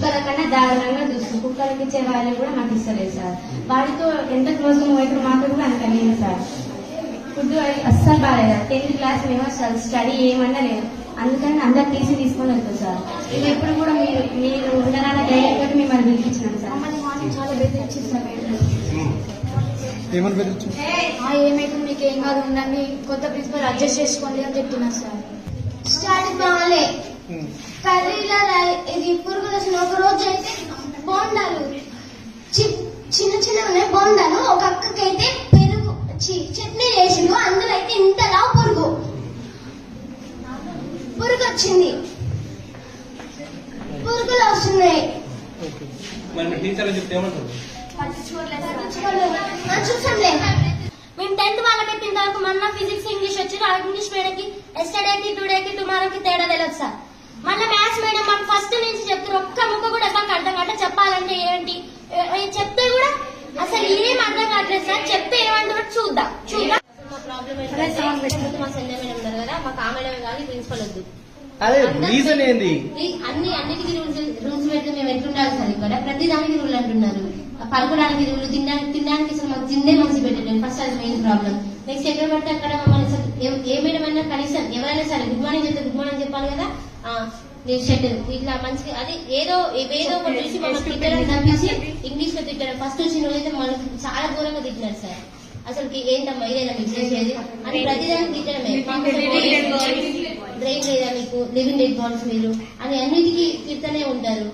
కుక్కల కన్నా దారుణంగా చూస్తుంది. కుక్కలకి ఇచ్చే వాళ్ళు కూడా మాకు ఇస్తలేదు సార్. వాడితో ఎంత క్లోజ్ ఇప్పుడు మాకు కూడా అంత లేదు సార్. ఫుడ్ అస్సలు బాగాలేదు. 10th క్లాస్ మేము అసలు స్టడీ ఏమన్నా లేదు. అందుకని అందరు తీసుకొని వెళ్తాం సార్. మేము ఎప్పుడు కూడా మీరు ఉండరాని ధైర్యం కూడా మిమ్మల్ని పిలిపించినాం సార్. చాలా బెదిరించింది సార్. ఏమైతే మీకు ఏం కాదు ఉండండి, కొత్త ప్రిన్సిపల్ అడ్జస్ట్ చేసుకోండి అని చెప్తున్నారు సార్. స్టార్ట్ బాగాలే కర్రీలో ఇది పురుగులు వచ్చిన ఒక రోజు అయితే బోండాలు చిన్న చిన్న ఉన్నాయి బోండాలు. ఒక అక్కకైతే పెరుగు చట్నీ చేసిండు, అందులో అయితే ఇంతలా పురుగు వచ్చింది. పురుగులు వస్తున్నాయి. చూసాంలే. మేము 10th వాళ్ళ పెట్టిన తర్వాత మొన్న ఫిజిక్స్ ఇంగ్లీష్ వచ్చి ఇంగ్లీష్ మేడంకి ఎస్టర్డేకి టుడేకి టుమారోకి తేడా తెలియదు సార్. మళ్ళీ మ్యాథ్స్ మేడం మాకు ఫస్ట్ నుంచి చెప్తారు, ఒక్క ముక్క కూడా మాకు అర్థం కావట్లేదు. చెప్పాలంటే ఏంటి చెప్తే కూడా అసలు ఏం అర్థం కావట్లేదు సార్. చెప్తే ఏమంటారు చూద్దాం. మా ప్రాబ్లం ఏంటంటే మా సంజయ్ మేడం ఉన్నారు కదా, మాకు ఆ మేడం కానీ ప్రిన్సిపల్ వద్దు. అన్నిటికీ రూల్స్ పెడితే మేము ఎట్లుండాలి సార్? ఇక్కడ ప్రతి దానికి రూల్ అంటున్నారు. పడుకోవడానికి రూల్, తినడానికి అసలు మాకు తిండే మంచి పెట్టండి. ఫస్ట్ అది మెయిన్ ప్రాబ్లం. నెక్స్ట్ ఎక్కడ పడితే అక్కడ మమ్మల్ని ఏ మేడం అయినా కనీసం ఎవరైనా సరే గుడ్ మార్నింగ్ చెప్తే గుడ్ మార్నింగ్ చెప్పాలి కదా. షెడ్యూల్ ఇట్లా మంచిగా అది ఏదో ఒకటి చూసి మమ్మల్ని తిట్టడం తప్పించి ఇంగ్లీష్ లో తిట్టడం. ఫస్ట్ వచ్చిన రోజైతే మనకి చాలా దూరంగా తిట్టినారు సార్. అసలు ఏంటమ్మా ఇదేనా మీకు చేసేది అని ప్రతిదానికి తిట్టడమే. బ్రెయిన్ లేదా మీకు లివింగ్ డెడ్ బాల్స్ మీరు అని అన్నిటికీ తిట్టనే ఉంటారు.